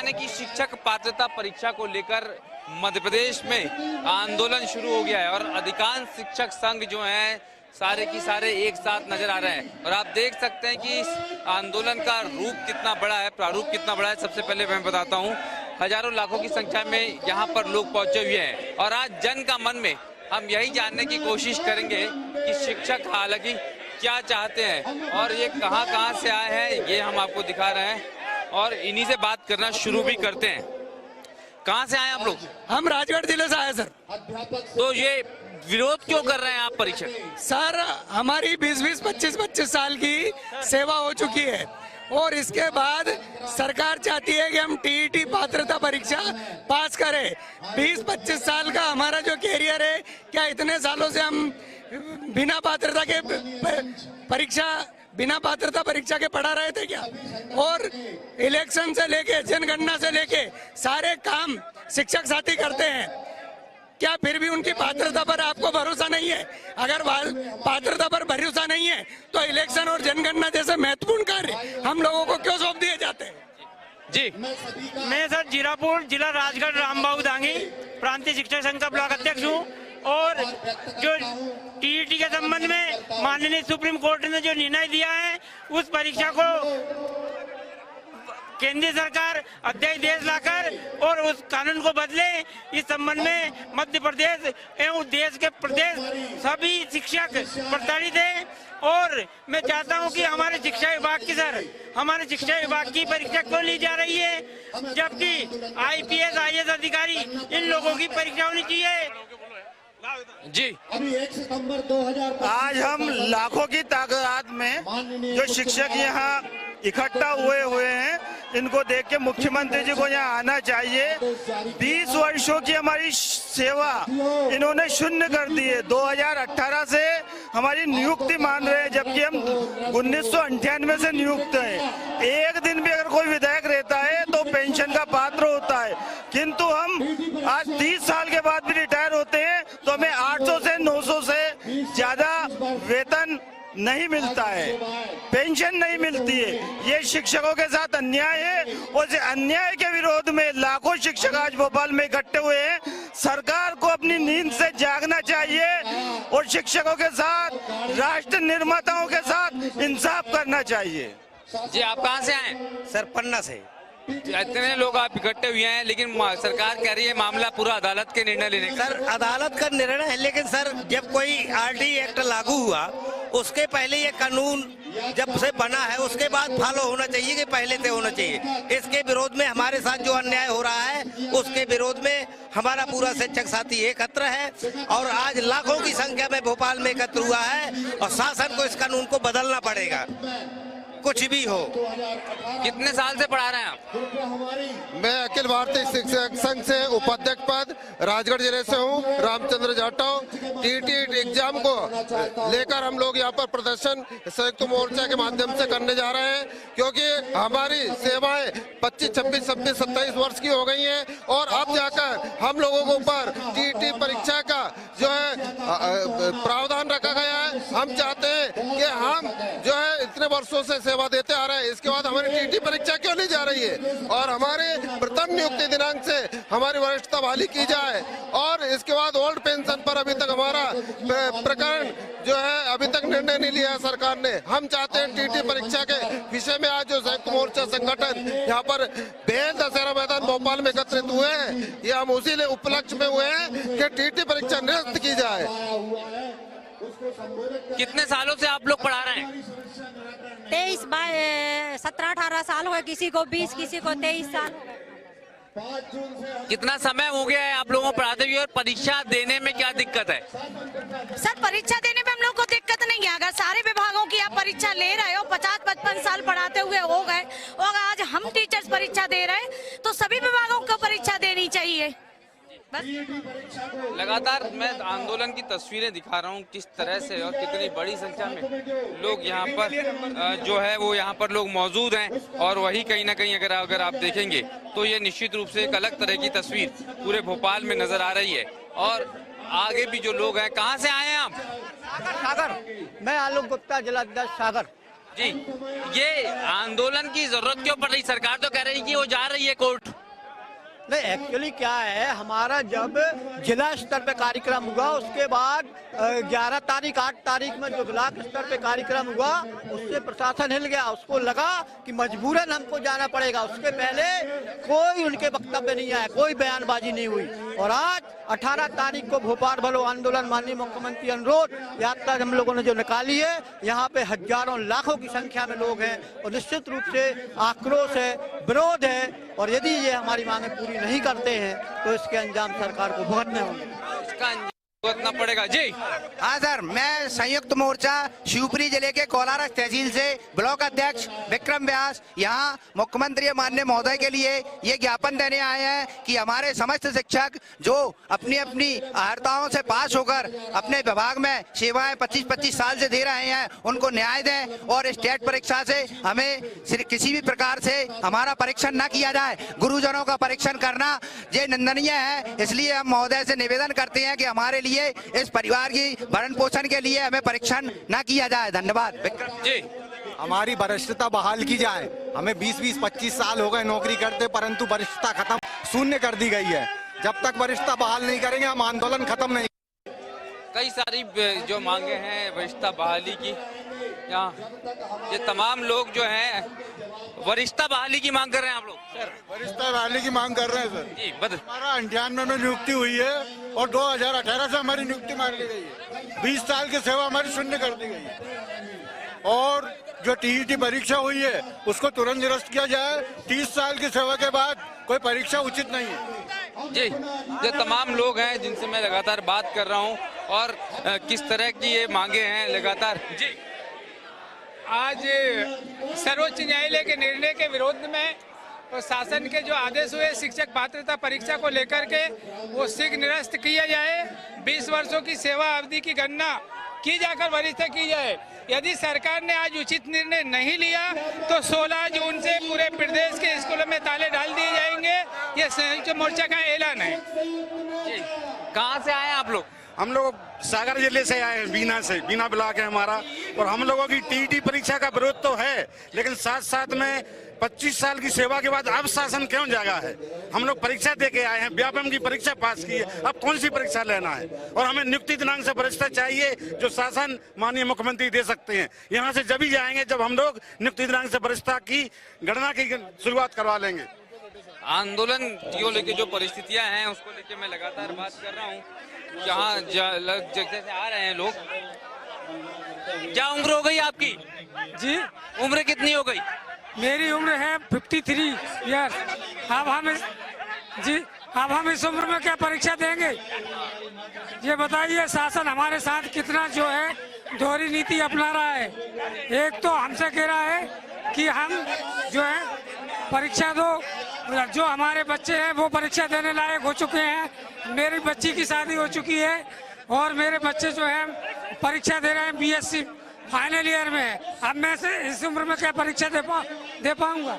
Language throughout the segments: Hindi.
यानी कि शिक्षक पात्रता परीक्षा को लेकर मध्य प्रदेश में आंदोलन शुरू हो गया है और अधिकांश शिक्षक संघ जो हैं सारे की सारे एक साथ नजर आ रहे हैं। और आप देख सकते हैं कि इस आंदोलन का रूप कितना बड़ा है, प्रारूप कितना बड़ा है। सबसे पहले मैं बताता हूँ, हजारों लाखों की संख्या में यहाँ पर लोग पहुंचे हुए हैं और आज जन का मन में हम यही जानने की कोशिश करेंगे कि शिक्षक हालांकि क्या चाहते हैं और ये कहां से आए हैं, ये हम आपको दिखा रहे हैं और इन्हीं से बात करना शुरू भी करते हैं। कहां से आए आप लोग? हम राजगढ़ जिले से आए सर। तो ये विरोध क्यों कर रहे हैं आप परीक्षा? सर हमारी 20-20, 25-25 साल की सेवा हो चुकी है और इसके बाद सरकार चाहती है कि हम टीईटी पात्रता परीक्षा पास करें। 20-25 साल का हमारा जो कैरियर है, क्या इतने सालों से हम बिना पात्रता परीक्षा के पढ़ा रहे थे क्या? और इलेक्शन से लेके जनगणना से लेके सारे काम शिक्षक साथी करते हैं, क्या फिर भी उनकी पात्रता पर आपको भरोसा नहीं है? अगर पात्रता पर भरोसा नहीं है तो इलेक्शन और जनगणना जैसे महत्वपूर्ण कार्य हम लोगों को क्यों सौंप दिए जाते हैं? जी, मैं सर जीरापुर जिला राजगढ़ रामबाबू दांगी प्रांतीय शिक्षक संघ का ब्लॉक अध्यक्ष हूँ और जो टीईटी के संबंध में माननीय सुप्रीम कोर्ट ने जो निर्णय दिया है, उस परीक्षा को केंद्रीय सरकार अध्यादेश लाकर और उस कानून को बदले, इस संबंध में मध्य प्रदेश एवं देश के प्रदेश सभी शिक्षक प्रताड़ित हैं। और मैं चाहता हूं कि हमारे शिक्षा विभाग की परीक्षा क्यों ली जा रही है, जबकि IPS IAS अधिकारी इन लोगों की परीक्षा होनी चाहिए। जी, अभी 1 सितंबर 2000 आज हम लाखों की तादाद में जो शिक्षक यहाँ इकट्ठा हुए हैं, इनको देख के मुख्यमंत्री जी को यहाँ आना चाहिए। 20 वर्षों की हमारी सेवा इन्होंने शून्य कर दी है। 2018 से हमारी नियुक्ति मान रहे हैं, जबकि हम 1998 से नियुक्त हैं। एक दिन भी अगर कोई विधायक रहता है तो पेंशन का पात्र होता है, किंतु हम आज 30 साल के बाद भी रिटायर होते हैं तो हमें 800 से 900 से ज्यादा वेतन नहीं मिलता है, पेंशन नहीं मिलती है। ये शिक्षकों के साथ अन्याय है और इस अन्याय के विरोध में लाखों शिक्षक आज भोपाल में इकट्ठे हुए हैं। सरकार को अपनी नींद से जागना चाहिए और शिक्षकों के साथ, राष्ट्र निर्माताओं के साथ इंसाफ करना चाहिए। जी, आप कहां से आए? सर पन्ना से। इतने लोग आप इकट्ठे हुए हैं, लेकिन सरकार कह रही है मामला पूरा अदालत के निर्णय लेने का। सर अदालत का निर्णय है, लेकिन सर जब कोई RT एक्ट लागू हुआ उसके पहले ये कानून जब से बना है उसके बाद फॉलो होना चाहिए कि पहले से होना चाहिए। इसके विरोध में हमारे साथ जो अन्याय हो रहा है उसके विरोध में हमारा पूरा शिक्षक साथी एकत्र है और आज लाखों की संख्या में भोपाल में एकत्र हुआ है और शासन को इस कानून को बदलना पड़ेगा, कुछ भी हो। कितने साल से पढ़ा रहे हैं आप? मैं अखिल भारतीय शिक्षक संघ से उपाध्यक्ष पद राजगढ़ जिले से हूँ, रामचंद्र जाटव। टीईटी एग्जाम को लेकर हम लोग यहाँ पर प्रदर्शन संयुक्त मोर्चा के माध्यम से करने जा रहे हैं, क्योंकि हमारी सेवाएं 25, 26, 27, 27 वर्ष की हो गई हैं और अब जाकर हम लोगों के ऊपर टीईटी परीक्षा का जो है प्रावधान रखा गया है। हम चाहते हैं कि हम जो है इतने वर्षों से सेवा देते आ रहे हैं, इसके बाद हमारी टीईटी परीक्षा क्यों ली जा रही है और हमारे प्रथम नियुक्ति दिनांक से हमारी वरिष्ठता बहाली की जाए और इसके बाद ओल्ड पेंशन पर अभी तक हमारा प्रकरण जो है अभी तक निर्णय नहीं लिया है सरकार ने। हम चाहते हैं टीईटी परीक्षा के विषय में आज जो संयुक्त मोर्चा संगठन यहाँ पर बेल दशहरा मैदान भोपाल में एकत्रित हुए हैं, ये हम उसी उपलक्ष्य में हुए हैं कि टीईटी परीक्षा निरस्त की जाए। कितने सालों से आप लोग पढ़ा रहे हैं? 17-18 साल हो गए, किसी को 20, किसी को 23 साल। कितना समय हो गया है आप लोगों को पढ़ाते हुए और परीक्षा देने में क्या दिक्कत है? सर परीक्षा देने में हम लोग को दिक्कत नहीं है। अगर सारे विभागों की आप परीक्षा ले रहे हो, 50-55 साल पढ़ाते हुए हो गए और आज हम टीचर्स परीक्षा दे रहे हैं तो सभी विभागों को परीक्षा देनी चाहिए। लगातार मैं आंदोलन की तस्वीरें दिखा रहा हूँ किस तरह से और कितनी बड़ी संख्या में लोग यहाँ पर जो है वो यहाँ पर लोग मौजूद हैं और वही कहीं ना कहीं अगर आप देखेंगे तो ये निश्चित रूप से एक अलग तरह की तस्वीर पूरे भोपाल में नजर आ रही है। और आगे भी जो लोग हैं, कहाँ से आए हैं आप? सागर। मैं आलोक गुप्ता, जिला अध्यक्ष सागर। जी, ये आंदोलन की जरूरत क्यों पड़ रही? सरकार तो कह रही है कि वो जा रही है कोर्ट। नहीं, एक्चुअली क्या है, हमारा जब जिला स्तर पे कार्यक्रम हुआ उसके बाद 11 तारीख 8 तारीख में जो ब्लॉक स्तर पे कार्यक्रम हुआ उससे प्रशासन हिल गया। उसको लगा कि मजबूरन हमको जाना पड़ेगा। उसके पहले कोई उनके वक्तव्य नहीं आया, कोई बयानबाजी नहीं हुई। और आज 18 तारीख को भोपाल भलो आंदोलन माननीय मुख्यमंत्री अनुरोध यात्रा हम लोगों ने जो निकाली है, यहाँ पे हजारों लाखों की संख्या में लोग हैं और निश्चित रूप से आक्रोश है, विरोध है। और यदि ये हमारी मांगे पूरी नहीं करते हैं तो इसके अंजाम सरकार को भुगतने होंगे। इसका अंजाम भुगतना पड़ेगा। जी हाँ सर, मैं संयुक्त मोर्चा शिवपुरी जिले के कोलारस तहसील से ब्लॉक अध्यक्ष विक्रम व्यास यहाँ मुख्यमंत्री माननीय महोदय के लिए ये ज्ञापन देने आए हैं कि हमारे समस्त शिक्षक जो अपनी अपनी अर्हताओं से पास होकर अपने विभाग में सेवाएं 25-25 साल से दे रहे हैं, उनको न्याय दें और स्टेट परीक्षा से हमें किसी भी प्रकार से हमारा परीक्षण न किया जाए। गुरुजनों का परीक्षण करना ये निंदनीय है। इसलिए हम महोदय से निवेदन करते हैं कि हमारे इस परिवार की भरण पोषण के लिए हमें परीक्षण न किया जाए। धन्यवाद। जी, हमारी वरिष्ठता बहाल की जाए। हमें 20-25 साल हो गए नौकरी करते, परंतु वरिष्ठता खत्म शून्य कर दी गई है। जब तक वरिष्ठता बहाल नहीं करेंगे हम आंदोलन खत्म नहीं। कई सारी जो मांगे हैं वरिष्ठता बहाली की, यहाँ ये तमाम लोग जो हैं वरिष्ठता बहाली की मांग कर रहे हैं। आप लोग सर वरिष्ठता बहाली की मांग कर रहे हैं सर जी। हमारा 98 में नियुक्ति हुई है और 2018 से हमारी नियुक्ति मार ली गई है। 20 साल की सेवा हमारी शून्य कर दी गई है और जो टीईटी परीक्षा हुई है उसको तुरंत निरस्त किया जाए। 30 साल की सेवा के बाद कोई परीक्षा उचित नहीं है। जी, ये तमाम लोग हैं जिनसे मैं लगातार बात कर रहा हूँ और किस तरह की ये मांगे हैं लगातार। जी, आज सर्वोच्च न्यायालय के निर्णय के विरोध में और शासन के जो आदेश हुए शिक्षक पात्रता परीक्षा को लेकर के वो शीघ्र निरस्त किया जाए। 20 वर्षों की सेवा अवधि की गणना की जाकर वरिष्ठ की जाए। यदि सरकार ने आज उचित निर्णय नहीं लिया तो 16 जून से पूरे प्रदेश के स्कूलों में ताले डाल दिए जाएंगे। ये संयुक्त मोर्चा का ऐलान है। जी, कहाँ से आए आप लोग? हम लोग सागर जिले से आए हैं, बीना से। बीना ब्लॉक है हमारा और हम लोगों की टीईटी परीक्षा का विरोध तो है, लेकिन साथ साथ में 25 साल की सेवा के बाद अब शासन क्यों जागा है? हम लोग परीक्षा दे के आए हैं, व्यापम की परीक्षा पास की है, अब कौन सी परीक्षा लेना है? और हमें नियुक्ति दिनांक से वरिष्ठता चाहिए जो शासन माननीय मुख्यमंत्री दे सकते हैं। यहाँ से जब ही जाएंगे जब हम लोग नियुक्ति दिनांक से वरिष्ठता की गणना की शुरुआत करवा लेंगे। आंदोलन को लेकर जो परिस्थितियां हैं उसको लेकर मैं लगातार बात कर रहा हूँ। यहाँ जगह से आ रहे हैं लोग। क्या उम्र हो गई आपकी? जी, उम्र कितनी हो गई? मेरी उम्र है 53 ईयर। अब हम इस उम्र में क्या परीक्षा देंगे? ये बताइए, शासन हमारे साथ कितना जो है दोहरी नीति अपना रहा है। एक तो हमसे कह रहा है कि हम जो है परीक्षा दो, जो हमारे बच्चे हैं वो परीक्षा देने लायक हो चुके हैं। मेरी बच्ची की शादी हो चुकी है और मेरे बच्चे जो है परीक्षा दे रहे हैं, बीएससी फाइनल ईयर में है। अब मैं से इस उम्र में क्या परीक्षा दे पाऊंगा?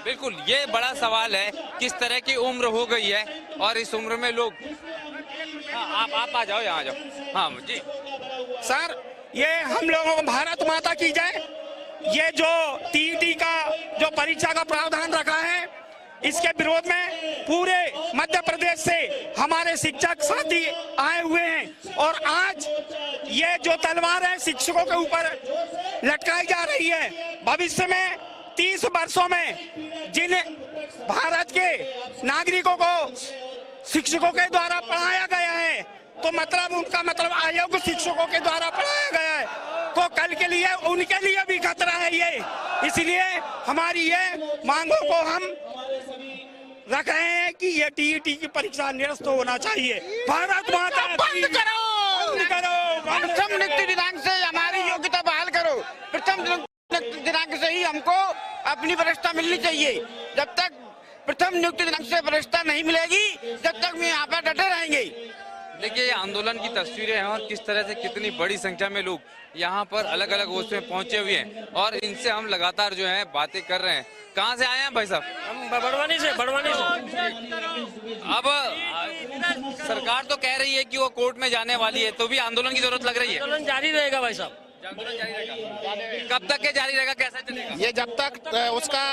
बिल्कुल, ये बड़ा सवाल है किस तरह की उम्र हो गई है और इस उम्र में लोग। हाँ, आप आ जाओ, यहाँ आ जाओ। हाँ जी सर, ये हम लोगों को भारत माता की जय। ये जो टीईटी का जो परीक्षा का प्रावधान रखा है इसके विरोध में पूरे मध्य प्रदेश से हमारे शिक्षक साथी आए हुए हैं और आज ये जो तलवार है शिक्षकों के ऊपर लटकाई जा रही है। भविष्य में 30 वर्षों में जिन भारत के नागरिकों को शिक्षकों के द्वारा पढ़ाया गया है तो मतलब उनका मतलब अयोग्य शिक्षकों के द्वारा पढ़ाया गया है तो कल के लिए उनके लिए भी खतरा है ये। इसलिए हमारी ये मांगों को हम रख रहे हैं कि ये टीईटी की परीक्षा निरस्त होना चाहिए। भारत माता बंद करो। प्रथम नियुक्ति दिनांक से हमारी योग्यता बहाल करो। प्रथम दिनांक से ही हमको अपनी वरिष्ठता मिलनी चाहिए। जब तक प्रथम नियुक्ति दिनांक से वरिष्ठता नहीं मिलेगी जब तक हम यहाँ पर डटे रहेंगे। देखिए, ये आंदोलन की तस्वीरें हैं और किस तरह से कितनी बड़ी संख्या में लोग यहाँ पर अलग अलग ओर में पहुंचे हुए हैं और इनसे हम लगातार जो है बातें कर रहे हैं। कहाँ से आए हैं भाई साहब? हम बड़वानी से। अब सरकार तो कह रही है कि वो कोर्ट में जाने वाली है, तो भी आंदोलन की जरूरत लग रही है। आंदोलन जारी रहेगा भाई साहब। आंदोलन जारी रहेगा? कब तक ये जारी रहेगा, कैसे चलेगा? ये जब तक उसका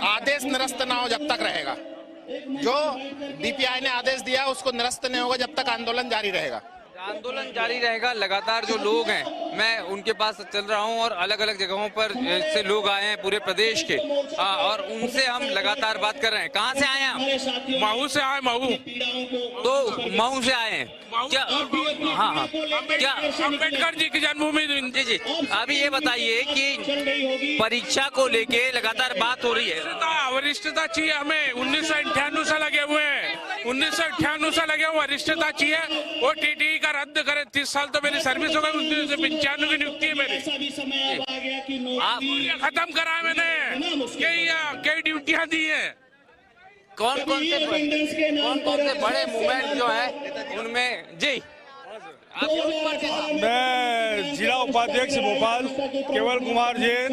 आदेश निरस्त ना हो जब तक रहेगा। जो डीपीआई ने आदेश दिया उसको निरस्त नहीं होगा जब तक आंदोलन जारी रहेगा। आंदोलन जारी रहेगा। लगातार जो लोग हैं मैं उनके पास चल रहा हूं और अलग अलग जगहों पर से लोग आए हैं पूरे प्रदेश के, और उनसे हम लगातार बात कर रहे हैं। कहां से आए हैं आप? महू से आए, महू। तो महू से आए हैं क्या? हाँ, क्या अम्बेडकर जी की जन्मभूमि? जी जी। अभी ये बताइए कि परीक्षा को लेके लगातार बात हो रही है। वरिष्ठता चाहिए हमें। 1998 से लगे हुए हैं, 1998 से लगे हुए, वरिष्ठता चाहिए। वो टीटी का रद्द करे। 30 साल तो मेरी सर्विस हो गई, 1995 की नियुक्ति है मेरी। आप खत्म करा है मैंने, कई ड्यूटियां दी है। कौन कौन से बड़े मूवमेंट जो है उनमें? जी, मैं जिला उपाध्यक्ष भोपाल केवल कुमार जैन।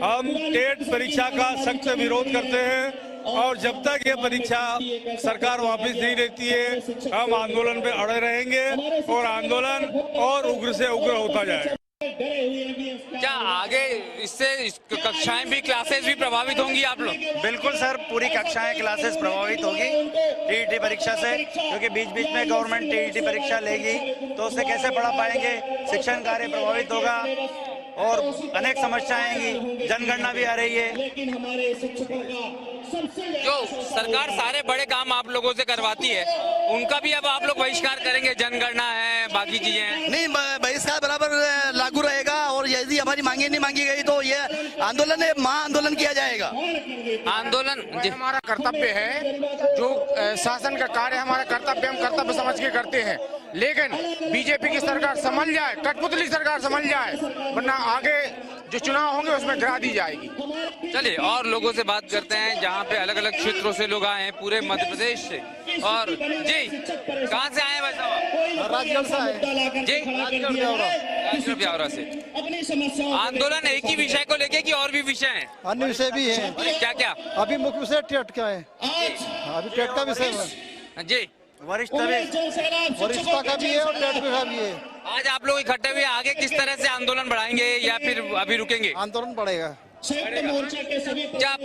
हम टेट परीक्षा का सख्त विरोध करते हैं और जब तक ये परीक्षा सरकार वापस नहीं लेती है हम आंदोलन पे अड़े रहेंगे और आंदोलन और उग्र से उग्र होता जाएगा। क्या आगे इससे कक्षाएं भी, क्लासेस भी प्रभावित होंगी आप लोग? बिल्कुल सर, पूरी कक्षाएं क्लासेस प्रभावित होगी टीईटी परीक्षा से, क्योंकि बीच बीच में गवर्नमेंट टीईटी परीक्षा लेगी तो उससे कैसे पढ़ा पाएंगे। शिक्षण कार्य प्रभावित होगा और अनेक समस्याएं आएंगी। जनगणना भी आ रही है। जो सरकार सारे बड़े काम आप लोगों से करवाती है उनका भी अब आप लोग बहिष्कार करेंगे? जनगणना है, बाकी चीजें हैं। नहीं, बहिष्कार बराबर लागू रहेगा और यदि हमारी मांगे नहीं मांगी गई तो ये आंदोलन महा आंदोलन किया जाएगा। आंदोलन हमारा कर्तव्य है, जो शासन का कार्य हमारा कर्तव्य हम कर्तव्य समझ के करते हैं, लेकिन बीजेपी की सरकार संभल जाए, कठपुतली सरकार संभल जाए, वरना आगे जो चुनाव होंगे उसमें गिरा दी जाएगी। चलिए और लोगों से बात करते हैं जहाँ पे अलग अलग क्षेत्रों से लोग आए हैं पूरे मध्य प्रदेश से। और जी, कहाँ से आए हैं भाई साहब? राजगढ़ से आए जी, राजगढ़ ब्यावरा से। आंदोलन एक ही विषय को लेके कि और भी विषय हैं? अन्य विषय भी है। क्या क्या? अभी मुख्य विषय टेट का है, अभी टेट का विषय है जी, वरिष्ठता का भी है और टेट का भी है। आज आप लोग इकट्ठे हुए, आगे किस तरह से आंदोलन बढ़ाएंगे या फिर अभी रुकेंगे? आंदोलन बढ़ेगा। क्या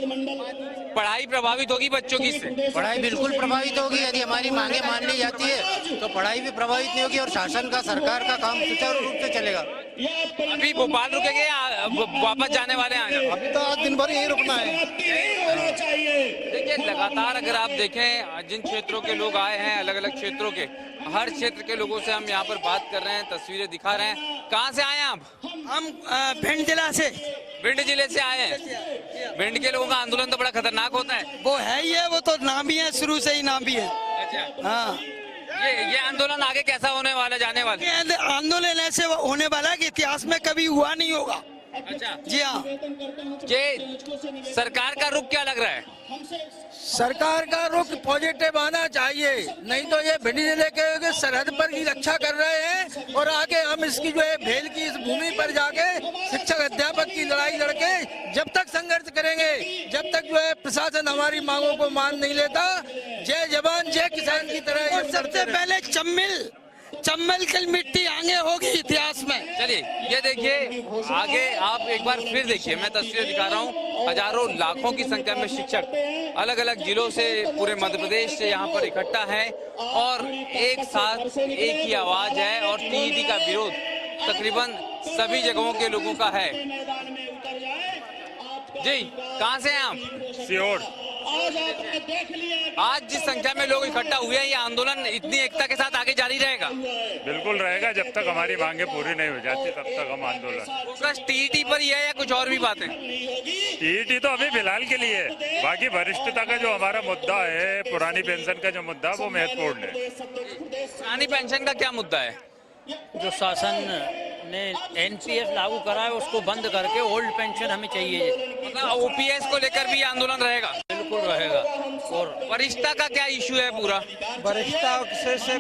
पढ़ाई प्रभावित होगी बच्चों की इससे? पढ़ाई बिल्कुल प्रभावित होगी। यदि हमारी मांगे मान ली जाती है तो पढ़ाई भी प्रभावित नहीं होगी और शासन का, सरकार का काम सुचारू रूप से चलेगा। अभी भोपाल रुकेंगे या वापस जाने वाले हैं? अभी तो आज दिन भर यही रुकना है। देखिए लगातार अगर आप देखें जिन क्षेत्रों के लोग आए हैं, अलग अलग क्षेत्रों के, हर क्षेत्र के लोगों से हम यहाँ पर बात कर रहे हैं, तस्वीरें दिखा रहे हैं। कहाँ से आए हैं आप? हम भिंड जिला से। भिंड जिले से आए हैं। भिंड के लोगों का आंदोलन तो बड़ा खतरनाक होता है। वो है ही है, वो तो नाम ही है, शुरू से ही नाम भी है। अच्छा, हाँ, ये आंदोलन आगे कैसा होने वाला, जाने वाला? ये आंदोलन ऐसे होने वाला है कि इतिहास में कभी हुआ नहीं होगा। अच्छा जी हाँ। ये सरकार का रुख क्या लग रहा है? सरकार का रुख पॉजिटिव आना चाहिए, नहीं तो ये भिंड जिले के सरहद पर की रक्षा कर रहे हैं और आगे हम इसकी जो है भेल की इस भूमि पर जाके शिक्षक अध्यापक की लड़ाई लड़के जब तक संघर्ष करेंगे, जब तक जो है प्रशासन हमारी मांगों को मान नहीं लेता, जय जवान जय किसान की तरह। और सबसे पहले चम्बल की मिट्टी आगे होगी इतिहास में। चलिए ये देखिए, आगे आप एक बार फिर देखिए, मैं तस्वीरें दिखा रहा हूँ। हजारों लाखों की संख्या में शिक्षक अलग अलग जिलों से, पूरे मध्य प्रदेश से यहाँ पर इकट्ठा है और एक साथ एक ही आवाज है और टीईटी का विरोध तकरीबन सभी जगहों के लोगों का है। जी, कहाँ से हैं आप? सीहोर। आज जिस संख्या में लोग इकट्ठा हुए हैं, ये आंदोलन इतनी एकता के साथ आगे जारी रहेगा? बिल्कुल रहेगा, जब तक हमारी मांगे पूरी नहीं हो जाती तब तक हम आंदोलन। फोकस टीईटी पर ही है या कुछ और भी बातें? टीईटी तो अभी फिलहाल के लिए है, बाकी वरिष्ठता का जो हमारा मुद्दा है, पुरानी पेंशन का जो मुद्दा, वो महत्वपूर्ण है। पुरानी पेंशन का क्या मुद्दा है? जो शासन ने एनपीएस लागू करा है उसको बंद करके ओल्ड पेंशन हमें चाहिए। मतलब ओपीएस को लेकर भी आंदोलन रहेगा? बिल्कुल रहेगा। और वरिष्ठता का क्या इशू है पूरा? वरिष्ठता से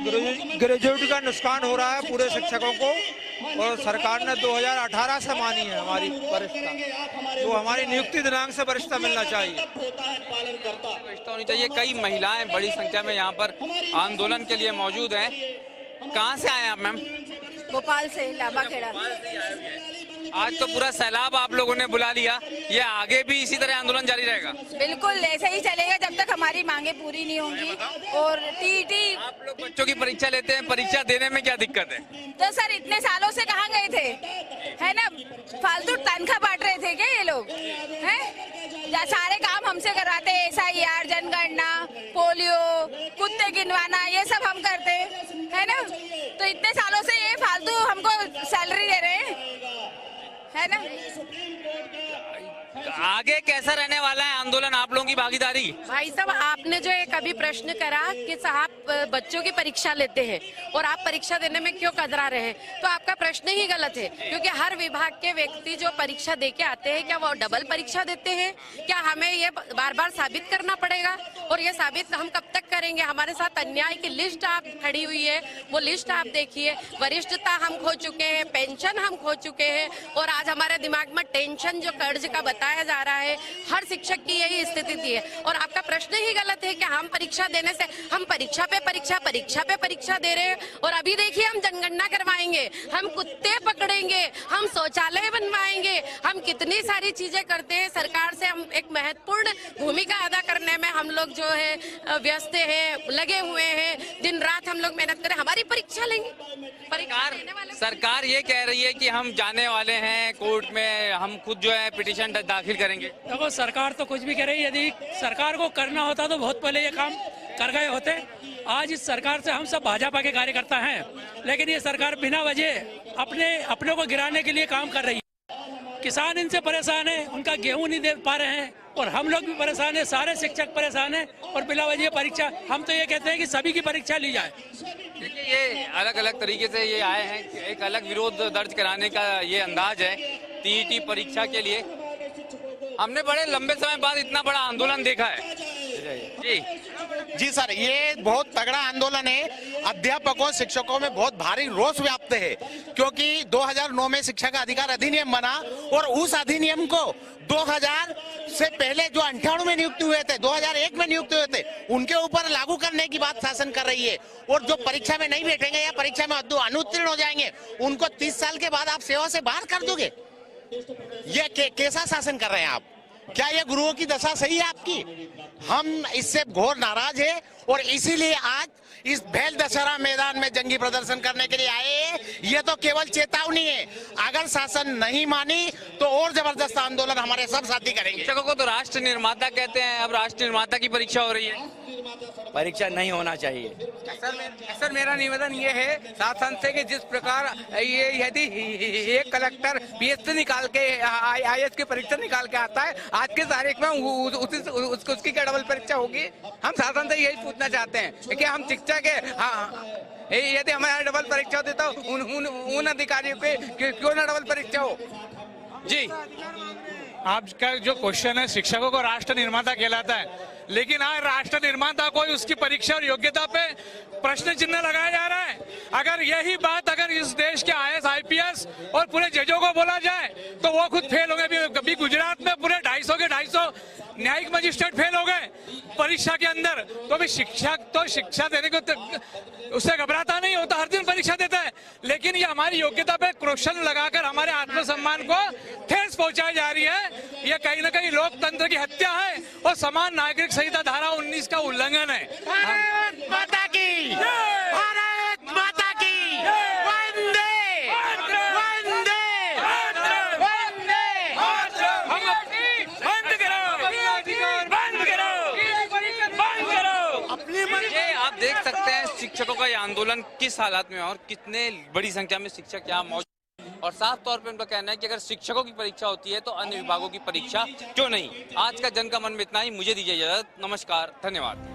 ग्रेजुएट का नुकसान हो रहा है पूरे शिक्षकों को, और सरकार ने 2018 से मानी है हमारी वरिष्ठता, तो हमारी नियुक्ति दिनांक से वरिष्ठता मिलना चाहिए। वरिष्ठता होनी चाहिए। कई महिलाएं बड़ी संख्या में यहाँ पर आंदोलन के लिए मौजूद हैं कहाँ से आए आप मैम? भोपाल से लांबा खेड़ा। आज तो पूरा सैलाब आप लोगों ने बुला लिया, ये आगे भी इसी तरह आंदोलन जारी रहेगा? बिल्कुल ऐसे ही चलेगा जब तक हमारी मांगे पूरी नहीं होंगी। और टीईटी आप लोग बच्चों की परीक्षा लेते हैं, परीक्षा देने में क्या दिक्कत है? तो सर इतने सालों से कहाँ गए थे, है ना? फालतू तनख्वाह बांट रहे थे क्या ये लोग? हैं? या सारे काम हमसे करवाते, SIR, जनगणना, पोलियो, कुत्ते गिनवाना, ये सब हम करते है ना? तो इतने सालों से ये फालतू हमको सैलरी दे रहे हैं, है ना? आगे कैसा रहने वाला है आंदोलन, आप लोगों की भागीदारी? भाई साहब, आपने जो एक अभी प्रश्न करा कि साहब बच्चों की परीक्षा लेते हैं और आप परीक्षा देने में क्यों कतरा रहे हैं, तो आपका प्रश्न ही गलत है। क्योंकि हर विभाग के व्यक्ति जो परीक्षा दे के आते हैं, क्या वो डबल परीक्षा देते हैं? क्या हमें ये बार बार साबित करना पड़ेगा? और ये साबित हम कब तक करेंगे? हमारे साथ अन्याय की लिस्ट आप खड़ी हुई है, वो लिस्ट आप देखिए। वरिष्ठता हम खो चुके हैं, पेंशन हम खो चुके हैं, और आज हमारे दिमाग में टेंशन जो कर्ज का बताया जा रहा है, हर शिक्षक की यही स्थिति थी है। और आपका प्रश्न ही गलत है कि हम परीक्षा देने से, हम परीक्षा पे परीक्षा दे रहे हैं। और अभी देखिए हम जनगणना करवाएंगे, हम कुत्ते पकड़ेंगे, हम शौचालय बनवाएंगे, हम कितनी सारी चीजें करते हैं। सरकार से हम एक महत्वपूर्ण भूमिका अदा करने में हम लोग जो है व्यस्त है, लगे हुए हैं, दिन रात हम लोग मेहनत करें, हमारी परीक्षा लेंगे। सरकार ये कह रही है कि हम जाने वाले हैं कोर्ट में, हम खुद जो है पिटीशन दाखिल करेंगे। देखो सरकार तो कुछ भी करे, यदि सरकार को करना होता तो बहुत पहले ये काम कर गए होते। आज इस सरकार से हम सब भाजपा के कार्यकर्ता हैं, लेकिन ये सरकार बिना वजह अपने को गिराने के लिए काम कर रही है। किसान इनसे परेशान है, उनका गेहूं नहीं दे पा रहे हैं, और हम लोग भी परेशान है, सारे शिक्षक परेशान है, और बिना वजह परीक्षा। हम तो ये कहते हैं कि सभी की परीक्षा ली जाए। देखिए ये अलग अलग तरीके से ये आए हैं, एक अलग विरोध दर्ज कराने का ये अंदाज है टीईटी परीक्षा के लिए। हमने बड़े लंबे समय बाद इतना बड़ा आंदोलन देखा है। जी सर, ये बहुत तगड़ा आंदोलन है। अध्यापकों शिक्षकों में बहुत भारी रोष व्याप्त है, क्योंकि 2009 में शिक्षा का अधिकार अधिनियम बना, और उस अधिनियम को 2000 से पहले जो 98 में नियुक्त हुए थे, 2001 में नियुक्त हुए थे, उनके ऊपर लागू करने की बात शासन कर रही है। और जो परीक्षा में नहीं बैठेंगे या परीक्षा में अनुत्तीर्ण हो जाएंगे, उनको 30 साल के बाद आप सेवा से बाहर कर दोगे। ये कैसा शासन कर रहे हैं आप? क्या ये गुरुओं की दशा सही है आपकी? हम इससे घोर नाराज है, और इसीलिए आज इस भेल दशहरा मैदान में जंगी प्रदर्शन करने के लिए आए हैं। ये तो केवल चेतावनी है, अगर शासन नहीं मानी तो और जबरदस्त आंदोलन हमारे सब साथी करेंगे। शिक्षकों को तो राष्ट्र निर्माता कहते हैं, अब राष्ट्र निर्माता की परीक्षा हो रही है। परीक्षा नहीं होना चाहिए। सर मेरा निवेदन ये है शासन से कि जिस प्रकार ये यदि एक कलेक्टर PSC निकाल के IAS की परीक्षा निकाल के आता है, आज के तारीख में उसकी क्या डबल परीक्षा होगी? हम शासन से यही पूछना चाहते हैं कि हम शिक्षा के यदि हमारे डबल परीक्षा होती तो उन अधिकारियों के क्यों ना डबल परीक्षा हो? जी, आपका जो क्वेश्चन है, शिक्षकों को राष्ट्र निर्माता कहलाता है, लेकिन आज राष्ट्र निर्माता को उसकी परीक्षा और योग्यता पे प्रश्न चिन्ह लगाया जा रहा है। अगर यही बात अगर इस देश के IAS IPS और पूरे जजों को बोला जाए तो वो खुद फेल हो गए। अभी गुजरात में पूरे 250 के 250 न्यायिक मजिस्ट्रेट फेल हो गए परीक्षा के अंदर। तो अभी शिक्षक तो शिक्षा देने को उससे घबराता नहीं होता, हर दिन परीक्षा देता है, लेकिन ये हमारी योग्यता पे क्वेश्चन लगाकर हमारे आत्मसम्मान को ठेस पहुंचाई जा रही है। ये कहीं ना कहीं लोकतंत्र की हत्या है और समान नागरिक संहिता धारा 19 का उल्लंघन है। भारत माता की, भारत माता की, वंदे वंदे वंदे। बंद करो। ये आप देख सकते हैं शिक्षकों का ये आंदोलन किस हालात में और कितने बड़ी संख्या में शिक्षक यहाँ मौजूद, और साफ तौर पे उनका कहना है कि अगर शिक्षकों की परीक्षा होती है तो अन्य विभागों की परीक्षा क्यों नहीं। आज का जन का मन में इतना ही, मुझे दीजिए इजाजत, नमस्कार, धन्यवाद।